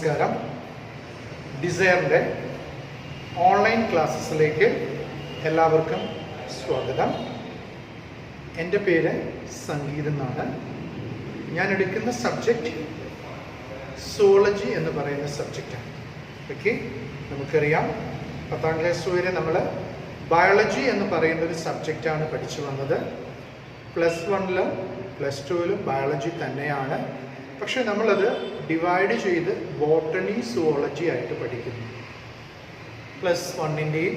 നമസ്കാരം. ഡിസയറിൻ്റെ ഓൺലൈൻ ക്ലാസ്സസിലേക്ക് എല്ലാവർക്കും സ്വാഗതം. എൻ്റെ പേര് സംഗീത് എന്നാണ്. ഞാൻ എടുക്കുന്ന സബ്ജക്റ്റ് സുവോളജി എന്ന് പറയുന്ന സബ്ജക്റ്റാണ്. ഓക്കെ, നമുക്കറിയാം 10ാം ക്ലാസ് വരെ നമ്മൾ ബയോളജി എന്ന് പറയുന്ന ഒരു സബ്ജക്റ്റാണ് പഠിച്ചു വന്നത്. +1-ലും +2-ലും ബയോളജി തന്നെയാണ്. പക്ഷെ നമ്മളത് ഡിവൈഡ് ചെയ്ത് ബോട്ടണി സുവോളജി ആയിട്ട് പഠിക്കുന്നു. +1-ൻ്റെയും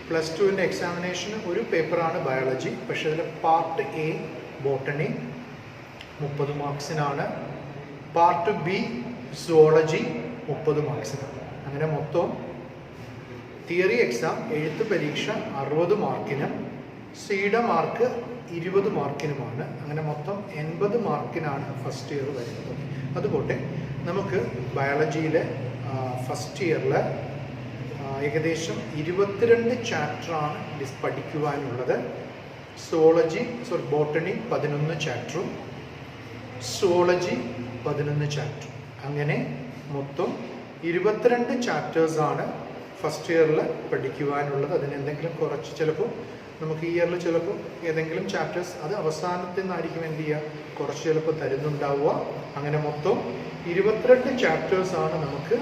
+2-ൻ്റെ എക്സാമിനേഷന് ഒരു പേപ്പറാണ് ബയോളജി. പക്ഷെ അതിൽ പാർട്ട് എ ബോട്ടണി 30 മാർക്സിനാണ്, പാർട്ട് ബി സുവോളജി 30 മാർക്സിനാണ്. അങ്ങനെ മൊത്തം തിയറി എക്സാം എഴുത്ത് പരീക്ഷ 60 മാർക്കിനും സിയുടെ മാർക്ക് 20 മാർക്കിനുമാണ്. അങ്ങനെ മൊത്തം 80 മാർക്കിനാണ് ഫസ്റ്റ് ഇയർ വരുന്നത്. അതുപോലെ നമുക്ക് ബയോളജിയിലെ ഫസ്റ്റ് ഇയറിൽ ഏകദേശം 22 ചാപ്റ്ററാണ് പഠിക്കുവാനുള്ളത്. Botany 11 ചാപ്റ്ററും zoology 11 ചാപ്റ്ററും. അങ്ങനെ മൊത്തം 22 ചാപ്റ്റേഴ്സാണ് ഫസ്റ്റ് ഇയറിൽ പഠിക്കുവാനുള്ളത്. അതിനെന്തെങ്കിലും കുറച്ച് ചിലപ്പോൾ നമുക്ക് ഈ ഇയറിൽ ചിലപ്പോൾ ഏതെങ്കിലും ചാപ്റ്റേഴ്സ് അത് അവസാനത്തിൽ നിന്നായിരിക്കും എന്ത് ചെയ്യുക, കുറച്ച് ചിലപ്പോൾ തരുന്നുണ്ടാവുക. അങ്ങനെ മൊത്തം 22 ചാപ്റ്റേഴ്സാണ് നമുക്ക്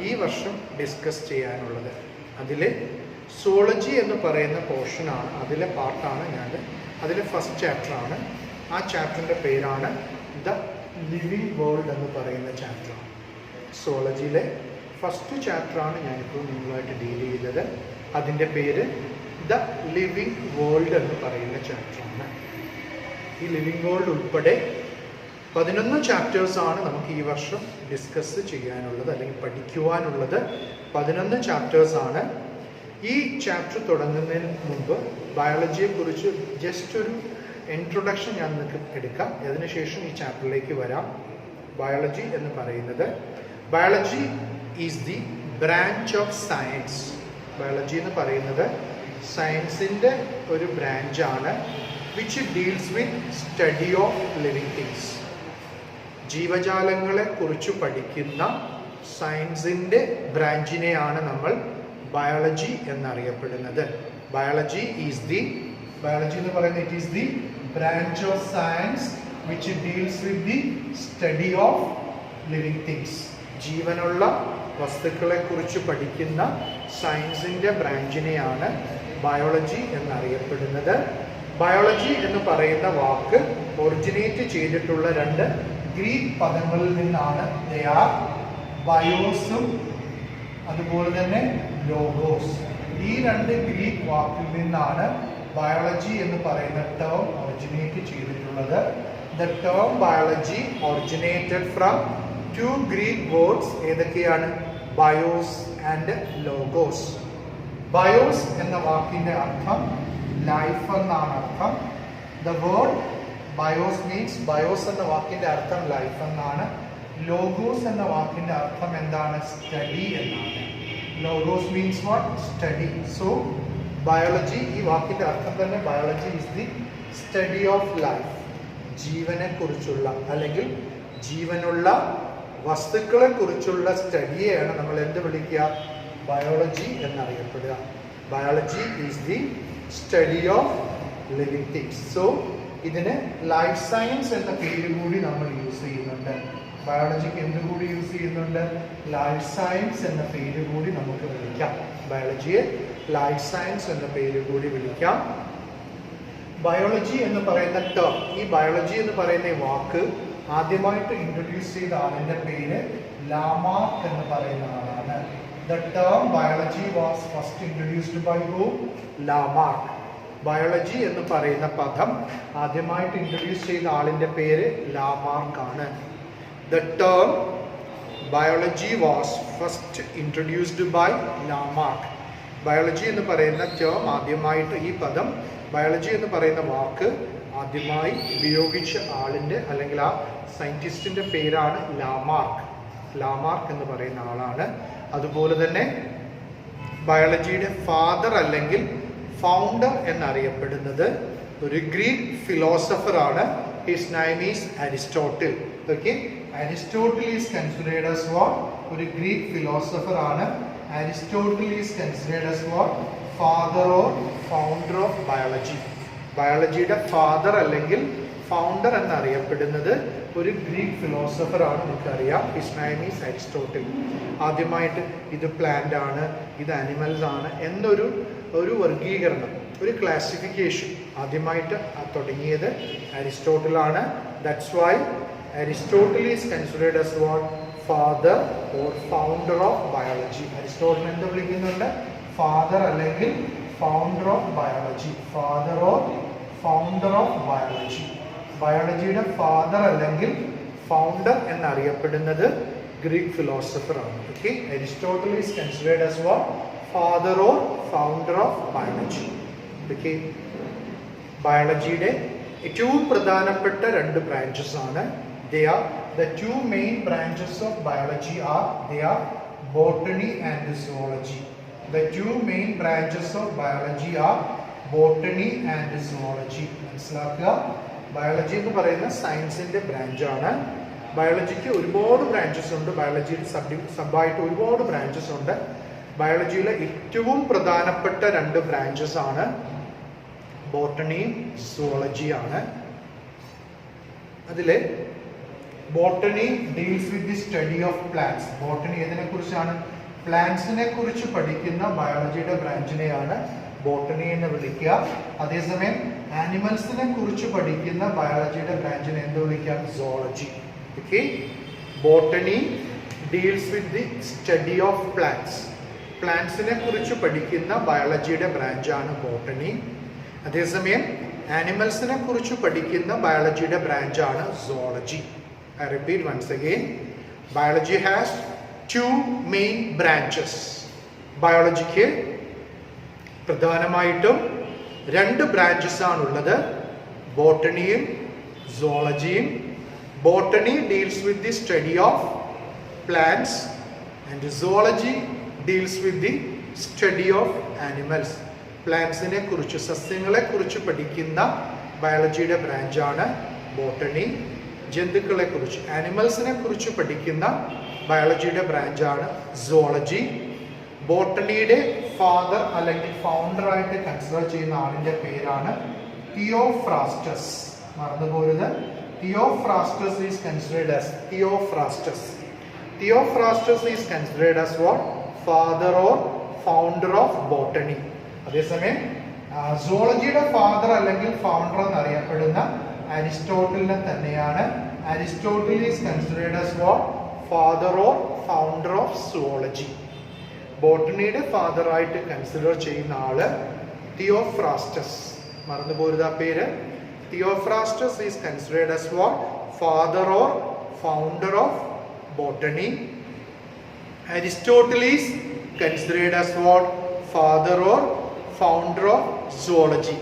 ഈ വർഷം ഡിസ്കസ് ചെയ്യാനുള്ളത്. അതിൽ സുവോളജി എന്ന് പറയുന്ന പോർഷനാണ്, അതിലെ പാർട്ടാണ് അതിലെ ഫസ്റ്റ് ചാപ്റ്ററാണ്. ആ ചാപ്റ്ററിൻ്റെ പേരാണ് ദ ലിവിങ് വേൾഡ് എന്ന് പറയുന്ന ചാപ്റ്ററാണ്. സുവോളജിയിലെ ഫസ്റ്റ് ചാപ്റ്ററാണ് ഞാനിപ്പോൾ നിങ്ങളുമായിട്ട് ഡീൽ ചെയ്തത്. അതിൻ്റെ പേര് ദ ലിവിങ് വേൾഡ് എന്ന് പറയുന്ന ചാപ്റ്ററാണ്. ഈ ലിവിങ് വേൾഡ് ഉൾപ്പെടെ 11 ചാപ്റ്റേഴ്സാണ് നമുക്ക് ഈ വർഷം ഡിസ്കസ് ചെയ്യാനുള്ളത് അല്ലെങ്കിൽ പഠിക്കുവാനുള്ളത്. 11 ചാപ്റ്റേഴ്സാണ്. ഈ ചാപ്റ്റർ തുടങ്ങുന്നതിന് മുമ്പ് ബയോളജിയെക്കുറിച്ച് ജസ്റ്റ് ഒരു ഇൻട്രൊഡക്ഷൻ ഞാൻ നിങ്ങൾക്ക് എടുക്കാം. അതിനുശേഷം ഈ ചാപ്റ്ററിലേക്ക് വരാം. ബയോളജി എന്ന് പറയുന്നത്, biology is the branch of science. Biology എന്ന് പറയുന്നത് സയൻസിൻ്റെ ഒരു ബ്രാഞ്ചാണ്. Which deals with study of living things. ജീവജാലങ്ങളെ കുറിച്ച് പഠിക്കുന്ന സയൻസിൻ്റെ ബ്രാഞ്ചിനെയാണ് നമ്മൾ ബയോളജി എന്നറിയപ്പെടുന്നത്. ബയോളജി എന്ന് പറയുന്നത് it is the branch of science which deals with the study of living things. ജീവനുള്ള വസ്തുക്കളെ കുറിച്ച് പഠിക്കുന്ന സയൻസിൻ്റെ ബ്രാഞ്ചിനെയാണ് ബയോളജി എന്നറിയപ്പെടുന്നത്. ബയോളജി എന്ന് പറയുന്ന വാക്ക് ഒറിജിനേറ്റ് ചെയ്തിട്ടുള്ള 2 ഗ്രീക്ക് പദങ്ങളിൽ നിന്നാണ്. ദേ ആർ ബയോസും അതുപോലെ തന്നെ ലോഗോസ്. ഈ 2 ഗ്രീക്ക് വാക്കിൽ നിന്നാണ് ബയോളജി എന്ന് പറയുന്ന ടേം ഒറിജിനേറ്റ് ചെയ്തിട്ടുള്ളത്. The term biology originated from 2 Greek words. ഏതൊക്കെയാണ്? Bios and logos. ബയോസ് എന്ന വാക്കിന്റെ അർത്ഥം ലൈഫ് എന്നാണ് അർത്ഥം. The word bios means, bios എന്ന വാക്കിന്റെ അർത്ഥം ലൈഫ് എന്നാണ്. ലോഗോസ് എന്ന വാക്കിന്റെ അർത്ഥം എന്താണ്? സ്റ്റഡി എന്നാണ്. Logos means what? Study. So biology, ഈ വാക്കിന്റെ അർത്ഥം തന്നെ biology is the study of life. ജീവനെ കുറിച്ചുള്ള അല്ലെങ്കിൽ ജീവനുള്ള വസ്തുക്കളെ കുറിച്ചുള്ള സ്റ്റഡിയെയാണ് നമ്മൾ എന്ത് വിളിക്കുക? ബയോളജി എന്നറിയപ്പെടുക. Biology is the study of living things. So ഇതിന് ലൈഫ് സയൻസ് എന്ന പേര് കൂടി നമ്മൾ യൂസ് ചെയ്യുന്നുണ്ട്. ബയോളജിക്ക് എന്തുകൂടി യൂസ് ചെയ്യുന്നുണ്ട്? ലൈഫ് സയൻസ് എന്ന പേര് കൂടി നമുക്ക് വിളിക്കാം. ബയോളജിയെ ലൈഫ് സയൻസ് എന്ന പേര് കൂടി വിളിക്കാം. ബയോളജി എന്ന് പറയുന്ന ടേം, ഈ ബയോളജി എന്ന് പറയുന്ന വാക്ക് ആദ്യമായിട്ട് ഇൻട്രൊഡ്യൂസ് ചെയ്ത ആളിന്റെ പേര് ലാമാർക്ക് എന്ന് പറയുന്ന ആളാണ്. The term biology was first introduced by who? Lamarck. Biology എന്ന് പറയുന്ന പദം ആദ്യമായിട്ട് ഇൻട്രൊഡ്യൂസ് ചെയ്ത ആളിന്റെ പേര് ലാമാർക്ക് ആണ്. The term biology was first introduced by Lamarck. Biology എന്ന് പറയുന്ന ടേം ആദ്യമായിട്ട്, ഈ പദം ബയോളജി എന്ന് പറയുന്ന വാക്ക് ആദ്യമായി ഉപയോഗിച്ച ആളിൻ്റെ അല്ലെങ്കിൽ ആ സയൻറ്റിസ്റ്റിൻ്റെ പേരാണ് ലാമാർക്ക്. ലാമാർക്ക് എന്ന് പറയുന്ന ആളാണ്. അതുപോലെ തന്നെ ബയോളജിയുടെ ഫാദർ അല്ലെങ്കിൽ ഫൗണ്ടർ എന്നറിയപ്പെടുന്നത് ഒരു Greek ഫിലോസഫറാണ്. His name is Aristotle. Okay, Aristotle is considered as what? ഒരു ഗ്രീക്ക് ഫിലോസഫർ ആണ്. Aristotle is considered as what? Father or founder of biology. ബയോളജിയുടെ ഫാദർ അല്ലെങ്കിൽ ഫൗണ്ടർ എന്നറിയപ്പെടുന്നത് ഒരു ഗ്രീക്ക് ഫിലോസഫർ ആണ്. നമുക്കറിയാം, ഹിസ് നെയിം ഈസ് അരിസ്റ്റോട്ടിൽ. ആദ്യമായിട്ട് ഇത് പ്ലാന്റ് ആണ്, ഇത് അനിമൽസ് ആണ് എന്നൊരു വർഗീകരണം, ഒരു ക്ലാസിഫിക്കേഷൻ ആദ്യമായിട്ട് തുടങ്ങിയത് അരിസ്റ്റോട്ടിലാണ്. That's why Aristotle is considered as what? Father or founder of biology. Aristotle എന്ത് വിളിക്കുന്നുണ്ട്? ഫാദർ അല്ലെങ്കിൽ founder of biology. Father or founder of biology. ബയോളജിയുടെ ഫാദർ അല്ലെങ്കിൽ ഫൗണ്ടർ എന്നറിയപ്പെടുന്നത് ഗ്രീക്ക് ഫിലോസഫർ ആണ്. Okay, Aristotle is considered as what? Father or founder of biology. Okay, ബയോളജിയുടെ ഏറ്റവും പ്രധാനപ്പെട്ട രണ്ട് ബ്രാഞ്ചസ് ആണ്. They are the two main branches of biology they are botany and zoology. The two main branches of biology are botany and zoology. മനസ്സിലാക്കുക, biology എന്ന് പറയുന്ന സയൻസിന്റെ branch ആണ്. ബയോളജിക്ക് ഒരുപാട് ബ്രാഞ്ചസ് ഉണ്ട്. ബയോളജിയിൽ സബായിട്ട് ഒരുപാട് ബ്രാഞ്ചസ് ഉണ്ട്. ബയോളജിയിലെ ഏറ്റവും പ്രധാനപ്പെട്ട രണ്ട് ബ്രാഞ്ചസ് ആണ് ബോട്ടണിയും സുവോളജിയാണ്. അതിലെ botany deals with the study of plants. Botany ഏതിനെ കുറിച്ചാണ്? പ്ലാന്റ്സിനെ കുറിച്ച് പഠിക്കുന്ന ബയോളജിയുടെ ബ്രാഞ്ചിനെയാണ് ബോട്ടണി എന്ന് വിളിക്കുക. അതേസമയം ആനിമൽസിനെ കുറിച്ച് പഠിക്കുന്ന ബയോളജിയുടെ ബ്രാഞ്ചിനെ എന്ത് വിളിക്കാം? Zoology. Okay, botany deals with the study of plants. പ്ലാന്റ്സിനെ കുറിച്ച് പഠിക്കുന്ന ബയോളജിയുടെ ബ്രാഞ്ചാണ് ബോട്ടണി. അതേസമയം ആനിമൽസിനെ കുറിച്ച് പഠിക്കുന്ന ബയോളജിയുടെ ബ്രാഞ്ചാണ് zoology. I repeat once again, biology has two main branches. ബയോളജിക്ക് പ്രധാനമായിട്ടും രണ്ട് ബ്രാഞ്ചസ് ആണുള്ളത്, ബോട്ടണിയും സുവോളജിയും. Botany deals with the study of plants and zoology deals with the study of animals. പ്ലാന്റ്സിനെ കുറിച്ച്, സസ്യങ്ങളെ കുറിച്ച് പഠിക്കുന്ന ബയോളജിയുടെ ബ്രാഞ്ചാണ് ബോട്ടണി. ജന്തുക്കളെ കുറിച്ച്, ആനിമൽസിനെ കുറിച്ച് പഠിക്കുന്ന ബയോളജിയുടെ ബ്രാഞ്ചാണ് സുവോളജി. ബോട്ടണിയുടെ ഫാദർ അല്ലെങ്കിൽ ഫൗണ്ടർ ആയിട്ട് കൺസിഡർ ചെയ്യുന്ന ആളിന്റെ പേരാണ് തിയോഫ്രാസ്റ്റസ്. മറന്നുപോരുത്, Theophrastus is considered as Theophrastus is considered as what? Father or founder of botany. അതേസമയം സുവോളജിയുടെ ഫാദർ അല്ലെങ്കിൽ ഫൗണ്ടർ എന്നറിയപ്പെടുന്ന അരിസ്റ്റോട്ടിലിനെ തന്നെയാണ്. Aristotle is considered as what? Father or founder of zoology. ബോട്ടണിയുടെ ഫാദർ ആയിട്ട് കൺസിഡർ ചെയ്യുന്ന ആള് തിയോഫ്രാസ്റ്റസ്. മറന്നുപോരുത് ആ പേര്. Theophrastus is considered as what? Father or founder of botany. Aristotle is considered as what? Father or founder of zoology.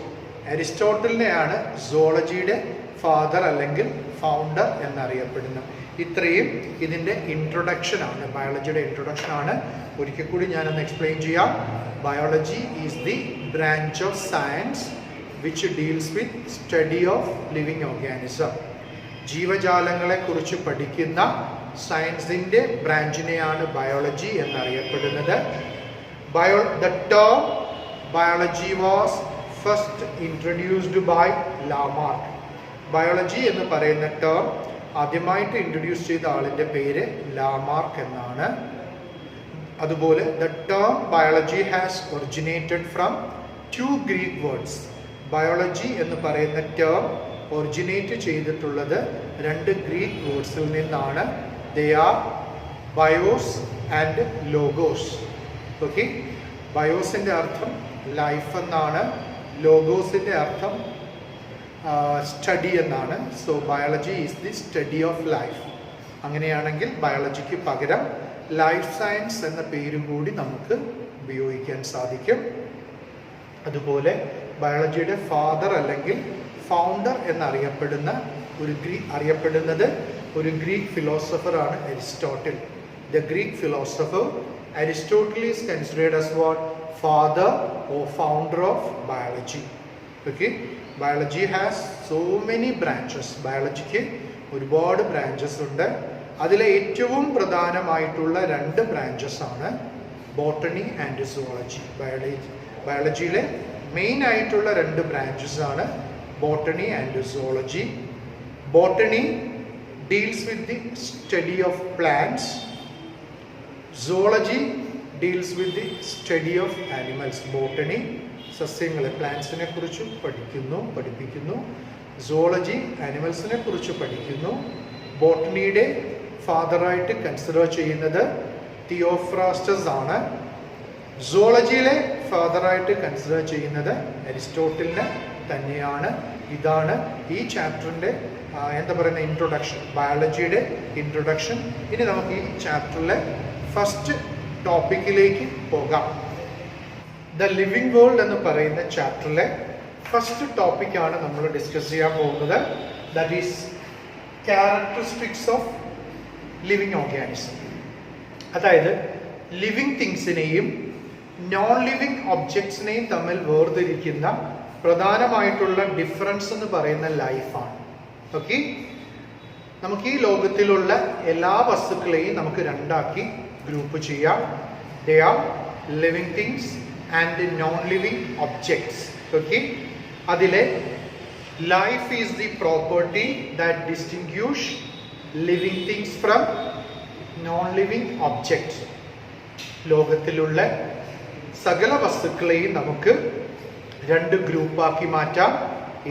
അരിസ്റ്റോട്ടലിനെയാണ് സുവോളജിയുടെ father അല്ലെങ്കിൽ ഫൗണ്ടർ എന്നറിയപ്പെടുന്നത്. ഇത്രയും ഇതിൻ്റെ ഇൻട്രൊഡക്ഷൻ ആണ്, ബയോളജിയുടെ ഇൻട്രൊഡക്ഷൻ ആണ്. ഒരിക്കൽ കൂടി ഞാനൊന്ന് എക്സ്പ്ലെയിൻ ചെയ്യാം. Biology is the branch of science which deals with study of living organism. ജീവജാലങ്ങളെ കുറിച്ച് പഠിക്കുന്ന സയൻസിന്റെ ബ്രാഞ്ചിനെയാണ് ബയോളജി എന്നറിയപ്പെടുന്നത്. The term biology was first introduced by Lamarck. Biology എന്ന് പറയുന്ന ടേം ആദ്യമായിട്ട് ഇൻട്രൊഡ്യൂസ് ചെയ്ത ആളിന്റെ പേര് ലാമാർക്ക് എന്നാണ്. അതുപോലെ the term biology has originated from two Greek words. Biology എന്ന് പറയുന്ന ടേം ഒറിജിനേറ്റ് ചെയ്തിട്ടുള്ളത് രണ്ട് ഗ്രീക്ക് വേർഡ്സിൽ നിന്നാണ്. They are bios and logos. ഓക്കെ, ബയോസിൻ്റെ അർത്ഥം ലൈഫ് എന്നാണ്, ലോഗോസിൻ്റെ അർത്ഥം സ്റ്റഡി എന്നാണ്. So biology is the study of life. അങ്ങനെയാണെങ്കിൽ ബയോളജിക്ക് പകരം ലൈഫ് സയൻസ് എന്ന പേരും കൂടി നമുക്ക് ഉപയോഗിക്കാൻ സാധിക്കും. അതുപോലെ ബയോളജിയുടെ ഫാദർ അല്ലെങ്കിൽ ഫൗണ്ടർ എന്നറിയപ്പെടുന്ന ഒരു ഗ്രീക്ക് ഫിലോസഫറാണ് അരിസ്റ്റോട്ടിൽ. The Greek philosopher Aristotle is considered as what? Father or founder of biology. Okay, biology has so many branches. ബയോളജിക്ക് ഒരുപാട് ബ്രാഞ്ചസ് ഉണ്ട്. അതിലെ ഏറ്റവും പ്രധാനമായിട്ടുള്ള രണ്ട് ബ്രാഞ്ചസ് ആണ് ബോട്ടണി ആൻഡ് സുവോളജി. ബയോളജിയിലെ മെയിൻ ആയിട്ടുള്ള രണ്ട് ബ്രാഞ്ചസ് ആണ് botany and zoology. Botany deals with the study of plants. Zoology deals with the study of animals. Botany സസ്യങ്ങളെ, പ്ലാന്റ്സിനെ കുറിച്ച് പഠിപ്പിക്കുന്നു. സുവോളജി ആനിമൽസിനെ കുറിച്ച് പഠിക്കുന്നു. ബോട്ടണിയുടെ ഫാദറായിട്ട് കൺസിഡർ ചെയ്യുന്നത് തിയോഫ്രാസ്റ്റസ് ആണ്. സുവോളജിയിലെ ഫാദറായിട്ട് കൺസിഡർ ചെയ്യുന്നത് അരിസ്റ്റോട്ടിലിനെ തന്നെയാണ്. ഇതാണ് ഈ ചാപ്റ്ററിൻ്റെ ഇൻട്രൊഡക്ഷൻ, ബയോളജിയുടെ ഇൻട്രൊഡക്ഷൻ. ഇനി നമുക്ക് ഈ ചാപ്റ്ററിലെ ഫസ്റ്റ് ടോപ്പിക്കിലേക്ക് പോകാം. ദ ലിവിങ് വേൾഡ് എന്ന് പറയുന്ന ചാപ്റ്ററിലെ ഫസ്റ്റ് ടോപ്പിക്കാണ് നമ്മൾ ഡിസ്കസ് ചെയ്യാൻ പോകുന്നത്. That is characteristics of living organism. അതായത് ലിവിങ് തിങ്സിനെയും നോൺ ലിവിങ് ഒബ്ജക്ട്സിനെയും തമ്മിൽ വേർതിരിക്കുന്ന പ്രധാനമായിട്ടുള്ള ഡിഫറൻസ് എന്ന് പറയുന്ന ലൈഫാണ്. ഓക്കെ, നമുക്ക് ഈ ലോകത്തിലുള്ള എല്ലാ വസ്തുക്കളെയും നമുക്ക് രണ്ടാക്കി ഗ്രൂപ്പ് ചെയ്യാം. They are living things and non living objects. Okay, അതിലെ life is the property that distinguish living things from non living objects. ലോകത്തിലുള്ള സകല വസ്തുക്കളെയും നമുക്ക് രണ്ട് ഗ്രൂപ്പാക്കി മാറ്റാം.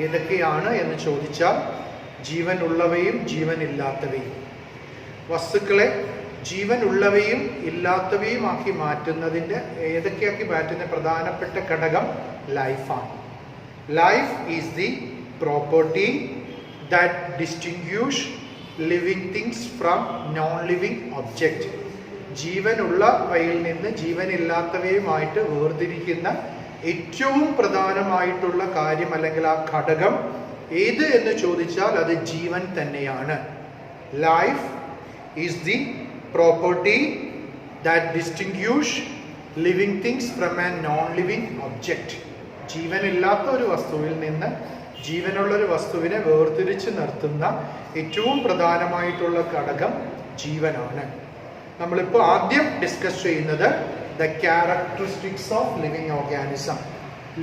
ഏതൊക്കെയാണ് എന്ന് ചോദിച്ചാൽ ജീവൻ ഉള്ളവയും ജീവൻ ഇല്ലാത്തവയും. വസ്തുക്കളെ ജീവൻ ഉള്ളവയും ഇല്ലാത്തവയും ആക്കി മാറ്റുന്നതിൻ്റെ ഏതൊക്കെയാക്കി മാറ്റുന്ന പ്രധാനപ്പെട്ട ഘടകം ലൈഫാണ്. Life is the property that distinguish living things from non living object. ജീവനുള്ളവയിൽ നിന്ന് ജീവനില്ലാത്തവയുമായിട്ട് വേർതിരിക്കുന്ന ഏറ്റവും പ്രധാനമായിട്ടുള്ള കാര്യം അല്ലെങ്കിൽ ആ ഘടകം ഏത് എന്ന് ചോദിച്ചാൽ അത് ജീവൻ തന്നെയാണ്. Life is the property that distinguish living things from an non living object. ജീവനില്ലാത്ത ഒരു വസ്തുവിൽ നിന്ന് ജീവനുള്ളൊരു വസ്തുവിനെ വേർതിരിച്ച് നിർത്തുന്ന ഏറ്റവും പ്രധാനമായിട്ടുള്ള ഘടകം ജീവനാണ്. നമ്മളിപ്പോൾ ആദ്യം ഡിസ്കസ് ചെയ്യുന്നത് the characteristics of living organism.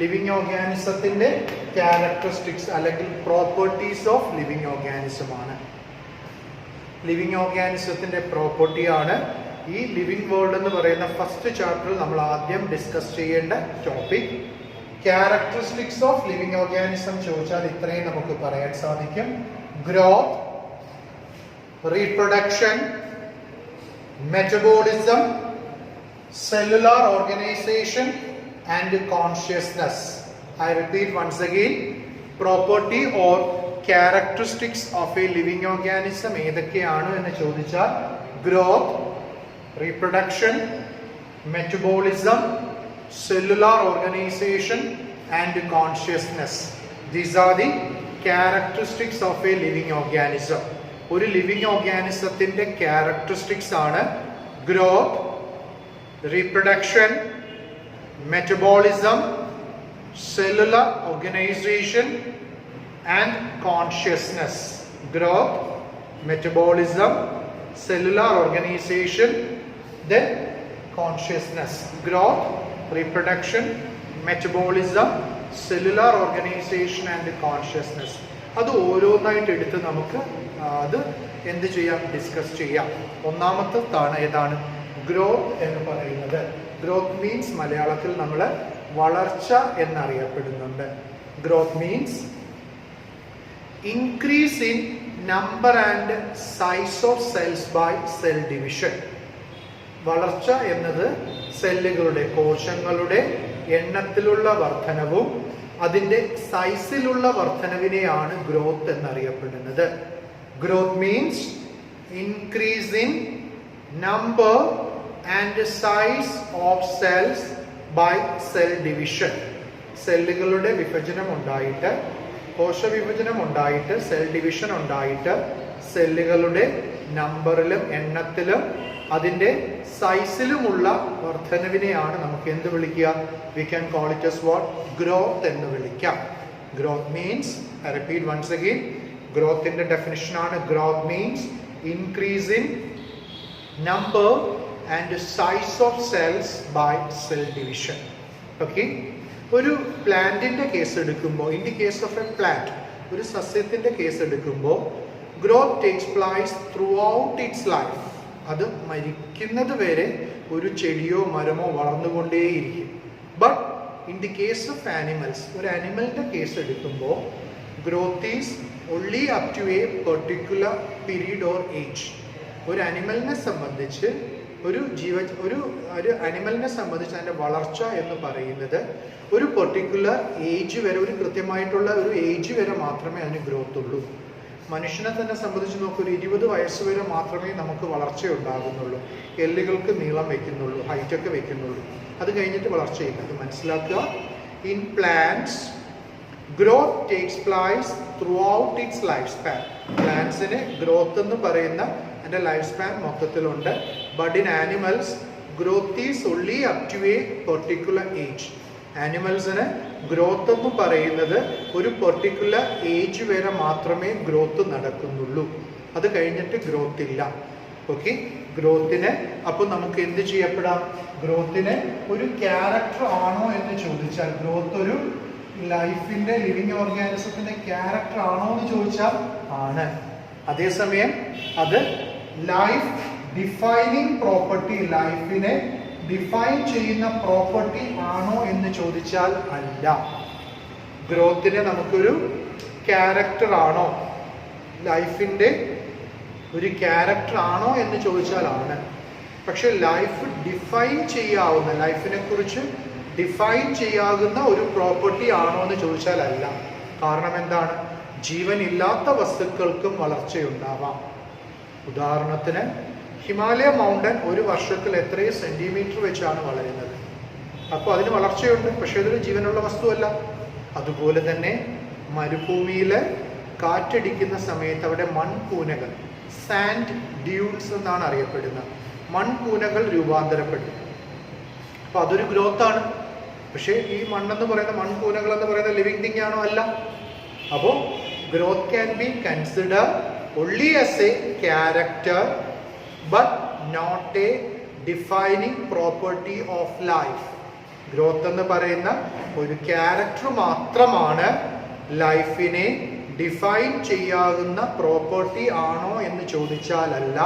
Living ഓർഗാനിസത്തിൻ്റെ ക്യാരക്ടറിസ്റ്റിക്സ് അല്ലെങ്കിൽ പ്രോപ്പർട്ടീസ് ഓഫ് ലിവിങ് ഓർഗാനിസം ആണ്. ലിവിങ് ഓർഗാനിസത്തിൻ്റെ പ്രോപ്പർട്ടിയാണ് ഈ ലിവിങ് വേൾഡ് എന്ന് പറയുന്ന ഫസ്റ്റ് ചാപ്റ്ററിൽ നമ്മൾ ആദ്യം ഡിസ്കസ് ചെയ്യേണ്ട topic. Characteristics of living organism ചോദിച്ചാൽ ഇത്രയും നമുക്ക് പറയാൻ സാധിക്കും: growth, reproduction, metabolism, cellular organization and consciousness. I repeat once again, property or characteristics of a living organism ഏതൊക്കെയാണ് എന്ന് ചോദിച്ചാൽ growth, reproduction, metabolism, cellular organization and consciousness. These are the characteristics of a living organism. ഒരു living ഓർഗാനിസത്തിൻ്റെ characteristics ആണ് growth, reproduction, metabolism, cellular organisation and consciousness. Growth, metabolism, cellular organisation, then consciousness. Growth, reproduction, metabolism, cellular organisation and consciousness. അത് ഓരോന്നായിട്ട് എടുത്ത് നമുക്ക് അത് എന്ത് ചെയ്യാം, ഡിസ്കസ് ചെയ്യാം. ഒന്നാമത്തേതാണ് ഏതാണ്? ഗ്രോത്ത് എന്ന് പറയുന്നത്. ഗ്രോത്ത് മീൻസ് മലയാളത്തിൽ നമ്മൾ വളർച്ച എന്നറിയപ്പെടുന്നുണ്ട്. Growth means increase in number and size of cells by cell division. വളർച്ച എന്നത് സെല്ലുകളുടെ, കോശങ്ങളുടെ എണ്ണത്തിലുള്ള വർധനവും അതിൻ്റെ സൈസിലുള്ള വർധനവിനെയാണ് ഗ്രോത്ത് എന്നറിയപ്പെടുന്നത്. Growth means increase in number and size of cells by cell division. സെല്ലുകളുടെ വിഭജനം ഉണ്ടായിട്ട്, കോശവിഭജനം ഉണ്ടായിട്ട്, സെൽ ഡിവിഷൻ ഉണ്ടായിട്ട് സെല്ലുകളുടെ നമ്പറിലും എണ്ണത്തിലും അതിൻ്റെ സൈസിലുമുള്ള വർധനവിനെയാണ് നമുക്ക് എന്ത് വിളിക്കുക? We can call it as what? Growth എന്ന് വിളിക്കാം. Growth means, I repeat once again, ഗ്രോത്തിൻ്റെ ഡെഫിനിഷൻ ആണ് growth means increase in number and size of cells by cell division. Okay, ഒരു പ്ലാന്റിന്റെ കേസ് എടുക്കുമ്പോൾ, in the case of a plant, ഒരു സസ്യത്തിന്റെ case എടുക്കുമ്പോൾ growth takes place throughout its life. അത് മരിക്കുന്നത് വരെ ഒരു ചെടിയോ മരമോ വളർന്നുകൊണ്ടേയിരിക്കും. But in the case of animals, ഒരു ആനിമലിന്റെ കേസ് എടുക്കുമ്പോൾ growth is only up to a particular period or age. ഒരു അനിമലിനെ സംബന്ധിച്ച് ഒരു അനിമലിനെ സംബന്ധിച്ച് അതിൻ്റെ വളർച്ച എന്ന് പറയുന്നത് ഒരു പെർട്ടിക്കുലർ ഏജ് വരെ, ഒരു കൃത്യമായിട്ടുള്ള ഒരു ഏജ് വരെ മാത്രമേ അതിന് ഗ്രോത്ത് ഉള്ളൂ. മനുഷ്യനെ തന്നെ സംബന്ധിച്ച് നോക്കുക, ഒരു 20 വയസ്സ് വരെ മാത്രമേ നമുക്ക് വളർച്ച ഉണ്ടാകുന്നുള്ളൂ, എല്ലുകൾക്ക് നീളം വെക്കുന്നുള്ളൂ, ഹൈറ്റൊക്കെ വെക്കുന്നുള്ളൂ. അത് കഴിഞ്ഞിട്ട് വളർച്ചയില്ല. അത് മനസ്സിലാക്കുക. In plants growth takes place throughout its life span. പ്ലാന്റ്സിന് ഗ്രോത്ത് എന്ന് പറയുന്ന അതിൻ്റെ ലൈഫ് സ്പാൻ മൊത്തത്തിലുണ്ട്. But in animals growth is only up to a particular age. ആനിമൽസിന് ഗ്രോത്ത് എന്ന് പറയുന്നത് ഒരു പെർട്ടിക്കുലർ ഏജ് വരെ മാത്രമേ ഗ്രോത്ത് നടക്കുന്നുള്ളൂ. അത് കഴിഞ്ഞിട്ട് ഗ്രോത്ത് ഇല്ല. ഓക്കെ, ഗ്രോത്തിന് അപ്പോൾ നമുക്ക് എന്ത് ചെയ്യപ്പെടാം? ഗ്രോത്തിന് ഒരു ക്യാരക്ടർ ആണോ എന്ന് ചോദിച്ചാൽ, ഗ്രോത്ത് ഒരു ലൈഫിന്റെ, ലിവിങ് ഓർഗാനിസത്തിന്റെ ക്യാരക്ടർ ആണോ എന്ന് ചോദിച്ചാൽ ആണ്. അതേസമയം അത് ലൈഫ് ഡിഫൈനിങ് പ്രോപ്പർട്ടി, ലൈഫിനെ ഡിഫൈൻ ചെയ്യുന്ന പ്രോപ്പർട്ടി ആണോ എന്ന് ചോദിച്ചാൽ അല്ല. ഗ്രോത്തിന് നമുക്കൊരു ക്യാരക്ടർ ആണോ, ലൈഫിന്റെ ഒരു ക്യാരക്ടർ ആണോ എന്ന് ചോദിച്ചാൽ ആണ്. പക്ഷെ ലൈഫ് ഡിഫൈൻ ചെയ്യാവുന്ന, ലൈഫിനെ കുറിച്ച് ഡിഫൈൻ ചെയ്യാവുന്ന ഒരു പ്രോപ്പർട്ടി ആണോ എന്ന് ചോദിച്ചാൽ അല്ല. കാരണം എന്താണ്? ജീവനില്ലാത്ത വസ്തുക്കൾക്കും വളർച്ചയുണ്ടാവാം. ഉദാഹരണത്തിന് ഹിമാലയ മൗണ്ടൻ ഒരു വർഷത്തിൽ എത്രയോ സെന്റിമീറ്റർ വെച്ചാണ് വളരുന്നത്. അപ്പോൾ അതിന് വളർച്ചയുണ്ട്, പക്ഷെ അതൊരു ജീവനുള്ള വസ്തുവല്ല. അതുപോലെ തന്നെ മരുഭൂമിയിൽ കാറ്റടിക്കുന്ന സമയത്ത് അവിടെ മൺകൂനകൾ, സാൻഡ് ഡ്യൂൺസ് എന്നാണ് അറിയപ്പെടുന്നത്, മൺകൂനകൾ രൂപാന്തരപ്പെട്ടു. അപ്പോൾ അതൊരു ഗ്രോത്താണ്. പക്ഷേ ഈ മണ്ണെന്ന് പറയുന്ന, മൺകൂനകൾ എന്ന് പറയുന്ന ലിവിങ് തിങ് ആണോ? അല്ല. അപ്പോൾ growth can be consider only as a character but not a defining property of life. Growth എന്ന് പറയുന്ന ഒരു ക്യാരക്ടർ മാത്രമാണ്, ലൈഫിനെ ഡിഫൈൻ ചെയ്യാവുന്ന പ്രോപ്പർട്ടി ആണോ എന്ന് ചോദിച്ചാൽ അല്ല.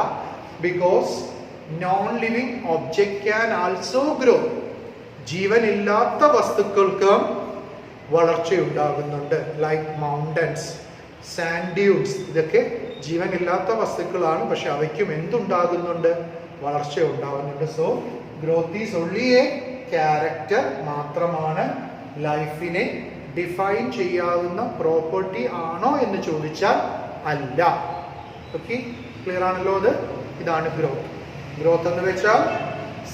Because non living object can also grow. ജീവനില്ലാത്ത വസ്തുക്കൾക്ക് വളർച്ചയുണ്ടാകുന്നുണ്ട്. ലൈക്ക് മൗണ്ടൻസ്, സാൻഡ് ഡ്യൂൺസ്, ഇതൊക്കെ ജീവനില്ലാത്ത വസ്തുക്കളാണ്, പക്ഷെ അവയ്ക്കും എന്തുണ്ടാകുന്നുണ്ട്? വളർച്ച ഉണ്ടാകുന്നുണ്ട്. So growth is only a character മാത്രമാണ്, ലൈഫിനെ ഡിഫൈൻ ചെയ്യാവുന്ന പ്രോപ്പർട്ടി ആണോ എന്ന് ചോദിച്ചാൽ അല്ല. ഓക്കെ, ക്ലിയർ ആണല്ലോ? അത് ഇതാണ് ഗ്രോത്ത്. ഗ്രോത്ത് എന്ന് വെച്ചാൽ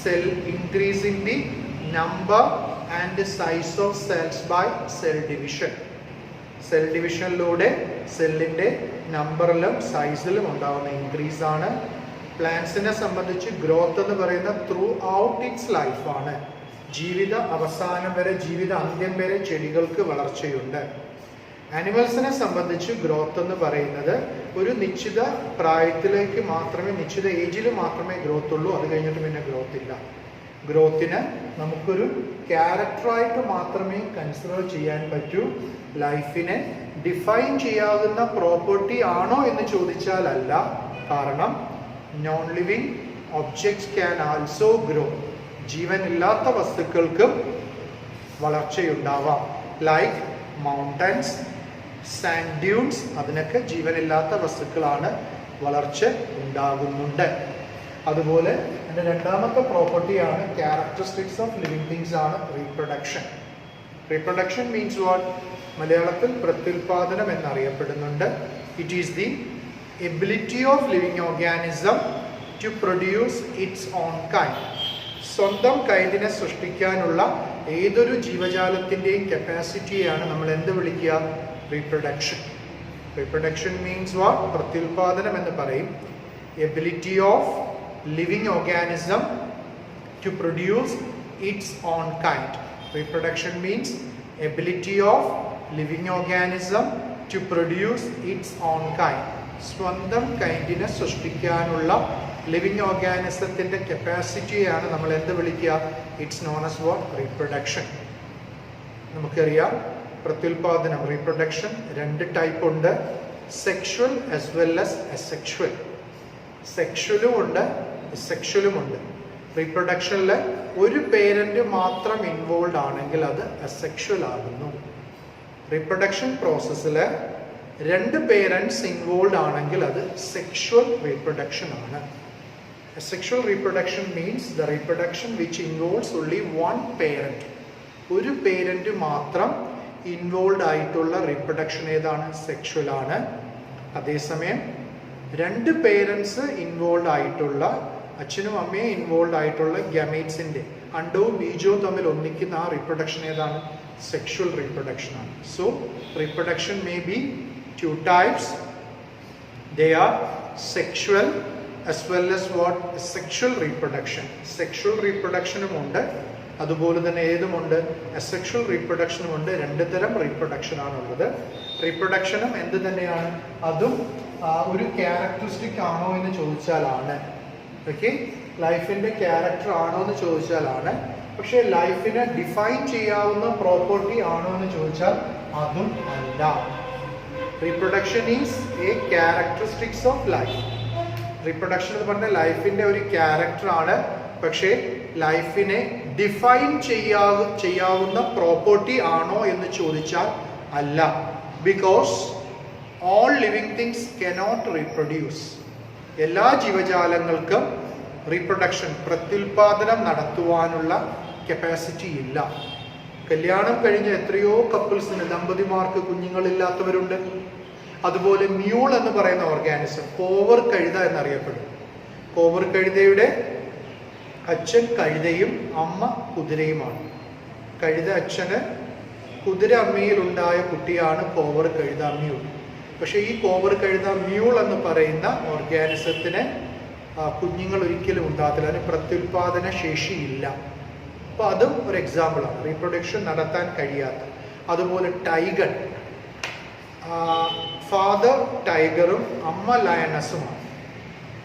cell increasing the number and size of cells by cell division. Cell ഡിവിഷനിലൂടെ സെല്ലിൻ്റെ നമ്പറിലും സൈസിലും ഉണ്ടാകുന്ന ഇൻക്രീസ് ആണ്. പ്ലാന്റ്സിനെ സംബന്ധിച്ച് ഗ്രോത്ത് എന്ന് പറയുന്ന ത്രൂ ഔട്ട് ഇറ്റ്സ് ലൈഫാണ്. ജീവിത അവസാനം വരെ, ജീവിത അന്ത്യം വരെ ചെടികൾക്ക് വളർച്ചയുണ്ട്. ആനിമൽസിനെ സംബന്ധിച്ച് ഗ്രോത്ത് എന്ന് പറയുന്നത് ഒരു നിശ്ചിത പ്രായത്തിലേക്ക് മാത്രമേ, നിശ്ചിത ഏജിൽ മാത്രമേ ഗ്രോത്ത് ഉള്ളൂ. അത് കഴിഞ്ഞിട്ട് പിന്നെ ഗ്രോത്ത് ഇല്ല. ഗ്രോത്തിന് നമുക്കൊരു ക്യാരക്ടറായിട്ട് മാത്രമേ കൺസിഡർ ചെയ്യാൻ പറ്റൂ. ലൈഫിനെ ഡിഫൈൻ ചെയ്യാവുന്ന പ്രോപ്പർട്ടി ആണോ എന്ന് ചോദിച്ചാൽ അല്ല. കാരണം non living objects can also grow. ജീവനില്ലാത്ത വസ്തുക്കൾക്കും വളർച്ചയുണ്ടാവാം. ലൈക്ക് മൗണ്ടൻസ്, സാൻഡ് ഡ്യൂൺസ്, അതിനൊക്കെ ജീവനില്ലാത്ത വസ്തുക്കളാണ്, വളർച്ച ഉണ്ടാകുന്നുണ്ട്. അതുപോലെ എൻ്റെ രണ്ടാമത്തെ പ്രോപ്പർട്ടിയാണ് ക്യാരക്ടറിസ്റ്റിക്സ് ഓഫ് ലിവിങ് തിങ്സ് ആണ് റീപ്രൊഡക്ഷൻ. Reproduction means what? മലയാളത്തിൽ പ്രത്യുൽപാദനം എന്നറിയപ്പെടുന്നുണ്ട്. It is the ability of living organism to produce its own kind. സ്വന്തം കൈൻഡിനെ സൃഷ്ടിക്കാനുള്ള ഏതൊരു ജീവജാലത്തിൻ്റെയും കപ്പാസിറ്റിയാണ് നമ്മൾ എന്ത് വിളിക്കുക? റീപ്രൊഡക്ഷൻ. Reproduction means what? പ്രത്യുൽപാദനം എന്ന് പറയും. Ability of living organism to produce its own kind. Reproduction means ability of living organism to produce its own kind. സ്വന്തം കൈൻഡിനെ സൃഷ്ടിക്കാനുള്ള ലിവിങ് ഓർഗാനിസത്തിൻ്റെ കപ്പാസിറ്റിയാണ് നമ്മൾ എന്ത് വിളിക്കുക? It's known as what? Reproduction. നമുക്കറിയാം പ്രത്യുൽപാദനം, റീപ്രൊഡക്ഷൻ രണ്ട് ടൈപ്പ് ഉണ്ട്. Sexual as well as asexual. സെക്ഷുവലും ഉണ്ട്, സെക്ഷുവലും ഉണ്ട്. റീപ്രൊഡക്ഷനിൽ ഒരു പേരന്റ് മാത്രം ഇൻവോൾവ് ആണെങ്കിൽ അത് അസെക്ഷുവൽ ആകുന്നു. റീപ്രൊഡക്ഷൻ പ്രോസസ്സിൽ രണ്ട് പേരൻസ് ഇൻവോൾവ് ആണെങ്കിൽ അത് സെക്ഷുവൽ റീപ്രൊഡക്ഷൻ ആണ്. Asexual reproduction means the reproduction which involves only one parent. ഒരു പേരന്റ് മാത്രം ഇൻവോൾവ് ആയിട്ടുള്ള റീപ്രൊഡക്ഷൻ ഏതാണ്? സെക്ഷുവൽ ആണ്. അതേസമയം രണ്ട് പേരൻസ് ഇൻവോൾവ് ആയിട്ടുള്ള, അച്ഛനും അമ്മയും ഇൻവോൾവ് ആയിട്ടുള്ള ഗമേറ്റ്സിന്റെ അണ്ടവും ബീജവും തമ്മിൽ ഒന്നിക്കുന്ന ആ റീപ്രൊഡക്ഷൻ ഏതാണ്? സെക്ഷുവൽ റീപ്രൊഡക്ഷൻ ആണ്. So reproduction may be two types. They are sexual as well as what? Sexual reproduction. Sexual reproduction ഉണ്ട്, അതുപോലെ തന്നെ ഏതുമുണ്ട്? അസെക്ഷുവൽ റീപ്രൊഡക്ഷനും ഉണ്ട്. രണ്ട് തരം റീപ്രൊഡക്ഷൻ ആണുള്ളത്. റീപ്രൊഡക്ഷനും എന്ത് തന്നെയാണ്? അതും ഒരു ക്യാരക്ടറിസ്റ്റിക് ആണോ എന്ന് ചോദിച്ചാലാണ്. ഓക്കെ, ലൈഫിന്റെ ക്യാരക്ടർ ആണോ എന്ന് ചോദിച്ചാലാണ്. പക്ഷേ ലൈഫിനെ ഡിഫൈൻ ചെയ്യാവുന്ന പ്രോപ്പർട്ടി ആണോ എന്ന് ചോദിച്ചാൽ അതും അല്ല. Reproduction is A characteristics of life. Reproduction എന്ന് പറഞ്ഞാൽ ലൈഫിന്റെ ഒരു ക്യാരക്ടർ ആണ്, പക്ഷേ ലൈഫിനെ ഡിഫൈൻ ചെയ്യാവുന്ന പ്രോപ്പർട്ടി ആണോ എന്ന് ചോദിച്ചാൽ അല്ല. Because all living things cannot reproduce. എല്ലാ ജീവജാലങ്ങൾക്കും റീപ്രൊഡക്ഷൻ, പ്രത്യുൽപാദനം നടത്തുവാനുള്ള കപ്പാസിറ്റി ഇല്ല. കല്യാണം കഴിഞ്ഞ എത്രയോ കപ്പിൾസിന്, ദമ്പതിമാർക്ക് കുഞ്ഞുങ്ങളില്ലാത്തവരുണ്ട്. അതുപോലെ മ്യൂൾ എന്ന് പറയുന്ന ഓർഗാനിസം, കോവർ കഴുത എന്നറിയപ്പെടും. കോവർ കഴുതയുടെ അച്ഛൻ കഴുതയും അമ്മ കുതിരയുമാണ്. കഴുത അച്ഛന്, കുതിര അമ്മയിലുണ്ടായ കുട്ടിയാണ് കോവർ കഴുത മ്യൂൾ. പക്ഷെ ഈ കോവർ കഴുത മ്യൂൾ എന്ന് പറയുന്ന ഓർഗാനിസത്തിന് കുഞ്ഞുങ്ങൾ ഒരിക്കലും ഉണ്ടാകത്തില്ല. അതിന് പ്രത്യുൽപാദന ശേഷിയില്ല. അപ്പോൾ അതും ഒരു എക്സാമ്പിളാണ്, റീപ്രൊഡക്ഷൻ നടത്താൻ കഴിയാത്ത. അതുപോലെ ടൈഗർ, ഫാദർ ടൈഗറും അമ്മ ലയണസുമാണ്.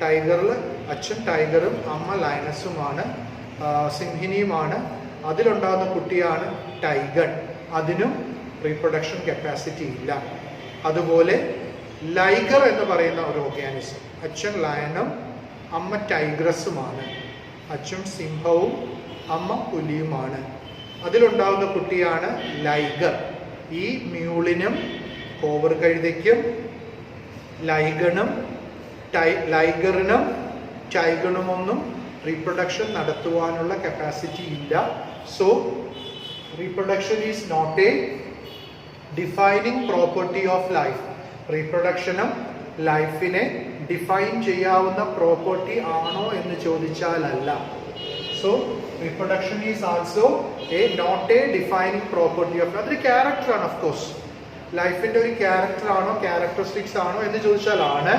ടൈഗറിൽ അച്ഛൻ ടൈഗറും അമ്മ ലയണസുമാണ്, സിംഹിനിയുമാണ്. അതിലുണ്ടാകുന്ന കുട്ടിയാണ് ടൈഗർ. അതിനും റീപ്രൊഡക്ഷൻ കപ്പാസിറ്റി ഇല്ല. അതുപോലെ ലൈഗർ എന്ന് പറയുന്ന ഒരു ഓർഗാനിസം, അച്ഛൻ ലയനും അമ്മ ടൈഗ്രസുമാണ്. അച്ഛൻ സിംഹവും അമ്മ പുലിയുമാണ്. അതിലുണ്ടാകുന്ന കുട്ടിയാണ് ലൈഗർ. ഈ മ്യൂളിനും കോവർ കഴുതയ്ക്കും ലൈഗറിനും ടൈഗറിനുമൊന്നും റീപ്രൊഡക്ഷൻ നടത്തുവാനുള്ള കപ്പാസിറ്റി ഇല്ല. So reproduction is not a defining property of life. റീപ്രൊഡക്ഷനും ലൈഫിനെ ഡിഫൈൻ ചെയ്യാവുന്ന പ്രോപ്പർട്ടി ആണോ എന്ന് ചോദിച്ചാലല്ല. So reproduction is also not a defining property of, അതൊരു ക്യാരക്ടറാണ്. ഓഫ് കോഴ്സ് ലൈഫിന്റെ ഒരു ക്യാരക്ടർ ആണോ, ക്യാരക്ടറിസ്റ്റിക്സ് ആണോ എന്ന് ചോദിച്ചാൽ ആണ്.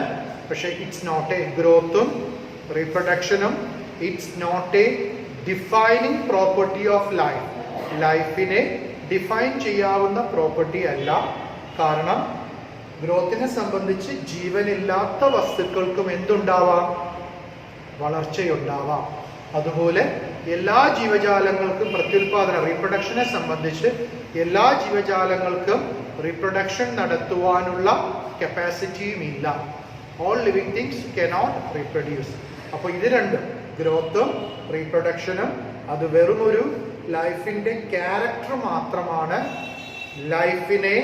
പക്ഷേ ഇറ്റ്സ് നോട്ട് എ, ഗ്രോത്തും റീപ്രൊഡക്ഷനും it's not a defining property of life. ലൈഫിനെ ഡിഫൈൻ ചെയ്യാവുന്ന പ്രോപ്പർട്ടി അല്ല. കാരണം ഗ്രോത്തിനെ സംബന്ധിച്ച് ജീവനില്ലാത്ത വസ്തുക്കൾക്കും എന്തുണ്ടാവാം? വളർച്ചയുണ്ടാവാം. അതുപോലെ എല്ലാ ജീവജാലങ്ങൾക്കും പ്രത്യുൽപാദനം, റീപ്രൊഡക്ഷനെ സംബന്ധിച്ച് എല്ലാ ജീവജാലങ്ങൾക്കും റീപ്രൊഡക്ഷൻ നടത്തുവാനുള്ള കപ്പാസിറ്റിയും ഇല്ല. All living things cannot reproduce. അപ്പോൾ ഇത് രണ്ടും, ഗ്രോത്തും റീപ്രൊഡക്ഷനും, അത് വെറും ഒരു ലൈഫിന്റെ ക്യാരക്ടർ മാത്രമാണ്. ലൈഫിനെ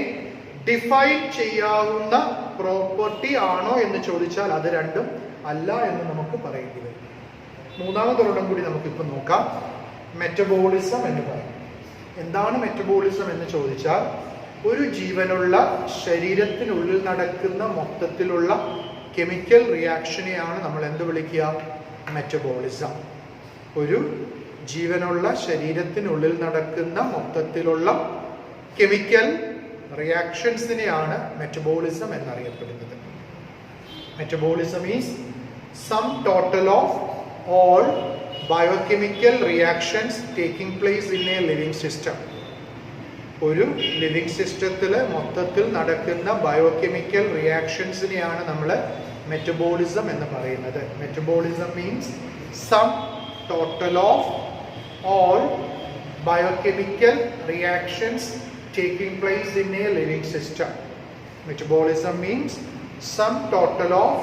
ഡിഫൈൻ ചെയ്യാവുന്ന പ്രോപ്പർട്ടി ആണോ എന്ന് ചോദിച്ചാൽ അത് രണ്ടും അല്ല എന്ന് നമുക്ക് പറയേണ്ടി വരും. മൂന്നാമതൊരെണ്ണം കൂടി നമുക്കിപ്പോൾ നോക്കാം. മെറ്റബോളിസം എന്ന് പറയും. എന്താണ് മെറ്റബോളിസം എന്ന് ചോദിച്ചാൽ, ഒരു ജീവനുള്ള ശരീരത്തിനുള്ളിൽ നടക്കുന്ന മൊത്തത്തിലുള്ള കെമിക്കൽ റിയാക്ഷനെയാണ് നമ്മൾ എന്ത് വിളിക്കുക? മെറ്റബോളിസം. ഒരു ജീവനുള്ള ശരീരത്തിനുള്ളിൽ നടക്കുന്ന മൊത്തത്തിലുള്ള കെമിക്കൽ റിയാക്ഷൻസിനെയാണ് മെറ്റബോളിസം എന്നറിയപ്പെടുന്നത്. Metabolism is sum total of all biochemical reactions taking place in a living system. ഒരു ലിവിങ് സിസ്റ്റത്തിൽ മൊത്തത്തിൽ നടക്കുന്ന ബയോകെമിക്കൽ റിയാക്ഷൻസിനെയാണ് നമ്മൾ മെറ്റബോളിസം എന്ന് പറയുന്നത്. Metabolism means sum total of all biochemical reactions taking place in a living system. Metabolism means sum total of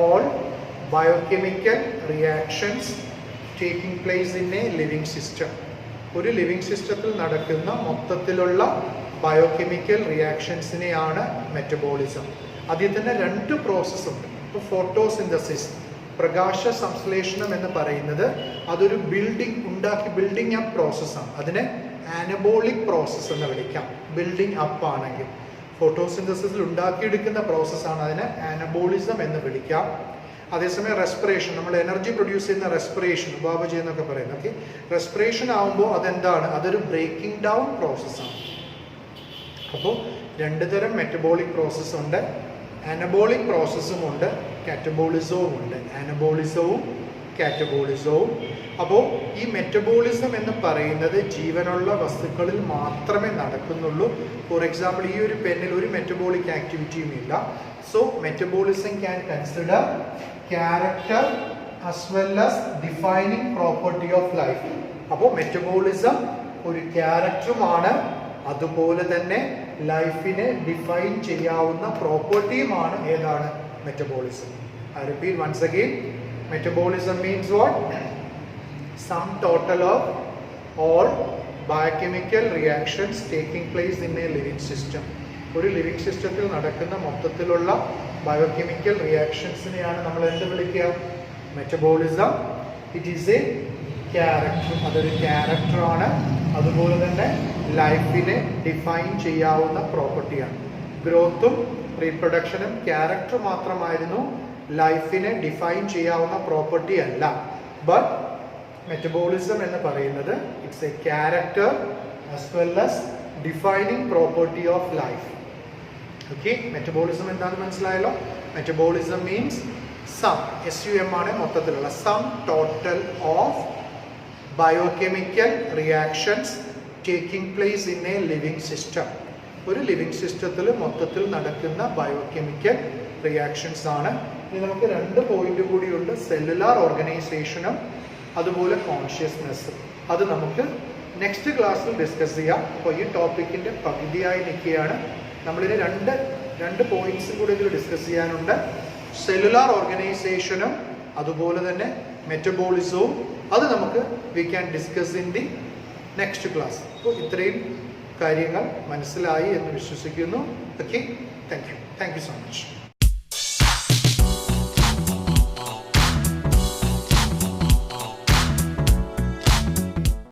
all biochemical reactions taking place in a living system. ഒരു living സിസ്റ്റത്തിൽ നടക്കുന്ന മൊത്തത്തിലുള്ള biochemical റിയാക്ഷൻസിനെയാണ് metabolism. അതിൽ തന്നെ രണ്ട് process ഉണ്ട്. ഇപ്പോൾ photosynthesis, പ്രകാശ സംശ്ലേഷണം എന്ന് പറയുന്നത് അതൊരു ബിൽഡിംഗ് അപ്പ് പ്രോസസ്സാണ്. അതിനെ ആനബോളിക് പ്രോസസ്സ് എന്ന് വിളിക്കാം. ബിൽഡിംഗ് അപ്പ് ആണെങ്കിൽ ഫോട്ടോസിന്തസിസിൽ ഉണ്ടാക്കിയെടുക്കുന്ന പ്രോസസ്സാണ്, അതിനെ ആനബോളിസം എന്ന് വിളിക്കാം. അതേസമയം റെസ്പിറേഷൻ, നമ്മൾ എനർജി പ്രൊഡ്യൂസ് ചെയ്യുന്ന റെസ്പിറേഷൻ, ഉപാപചയം എന്നൊക്കെ പറയുന്നത്, ഓക്കെ, റെസ്പിറേഷൻ ആകുമ്പോൾ അതെന്താണ്, അതൊരു ബ്രേക്കിംഗ് ഡൗൺ പ്രോസസ്സാണ്. അപ്പോൾ രണ്ട് തരം മെറ്റബോളിക് പ്രോസസ്സ് ഉണ്ട്. അനബോളിക് പ്രോസസ്സും ഉണ്ട്, കാറ്റബോളിസവും ഉണ്ട്. അനബോളിസവും കാറ്റബോളിസവും. അപ്പോൾ ഈ മെറ്റബോളിസം എന്ന് പറയുന്നത് ജീവനുള്ള വസ്തുക്കളിൽ മാത്രമേ നടക്കുന്നുള്ളൂ. ഫോർ എക്സാമ്പിൾ, ഈ ഒരു പെന്നിൽ ഒരു മെറ്റബോളിക് ആക്ടിവിറ്റിയും ഇല്ല. So metabolism can consider character as well as defining property of life. അപ്പോൾ മെറ്റബോളിസം ഒരു ക്യാരക്ടറുമാണ്, അതുപോലെ തന്നെ ലൈഫിനെ ഡിഫൈൻ ചെയ്യാവുന്ന പ്രോപ്പർട്ടിയുമാണ് ഏതാണ്, metabolism. I repeat once again, metabolism means what? Sum total of all biochemical reactions taking place in a living system. ഒരു living സിസ്റ്റത്തിൽ നടക്കുന്ന മൊത്തത്തിലുള്ള ബയോകെമിക്കൽ റിയാക്ഷൻസിനെയാണ് നമ്മൾ എന്ത് വിളിക്കുക, metabolism. It is A character, അതൊരു ക്യാരക്ടറാണ്, അതുപോലെ തന്നെ ലൈഫിനെ ഡിഫൈൻ ചെയ്യാവുന്ന പ്രോപ്പർട്ടിയാണ്. ഗ്രോത്തും റീപ്രൊഡക്ഷനും ക്യാരക്ടർ മാത്രമായിരുന്നു, ലൈഫിനെ ഡിഫൈൻ ചെയ്യാവുന്ന പ്രോപ്പർട്ടി അല്ല. ബട്ട് മെറ്റബോളിസം എന്ന് പറയുന്നത് it's A character as well as defining property of life. Okay, metabolism എന്താണെന്ന് മനസ്സിലായല്ലോ. മെറ്റബോളിസം മീൻസ് സം, SUM ആണ് മൊത്തത്തിലുള്ള, sum total of biochemical reactions taking place in A living system. ഒരു living സിസ്റ്റത്തിൽ മൊത്തത്തിൽ നടക്കുന്ന ബയോകെമിക്കൽ റിയാക്ഷൻസ് ആണ്. ഇനി നമുക്ക് രണ്ട് പോയിന്റ് കൂടിയുണ്ട്, സെല്ലുലാർ ഓർഗനൈസേഷനും അതുപോലെ കോൺഷ്യസ്നെസ്സും. അത് നമുക്ക് നെക്സ്റ്റ് ക്ലാസ്സിൽ ഡിസ്കസ് ചെയ്യാം. അപ്പോൾ ഈ ടോപ്പിക്കിൻ്റെ പകുതിയായി നിൽക്കുകയാണ്. നമ്മളിന് രണ്ട് പോയിന്റ്സും കൂടി ഇതിൽ ഡിസ്കസ് ചെയ്യാനുണ്ട്. സെല്ലുലാർ ഓർഗനൈസേഷനും അതുപോലെ തന്നെ മെറ്റബോളിസവും. അത് നമുക്ക് we can discuss in the next class. അപ്പോൾ ഇത്രയും കാര്യങ്ങൾ മനസ്സിലായി എന്ന് വിശ്വസിക്കുന്നു. Okay, thank you so much.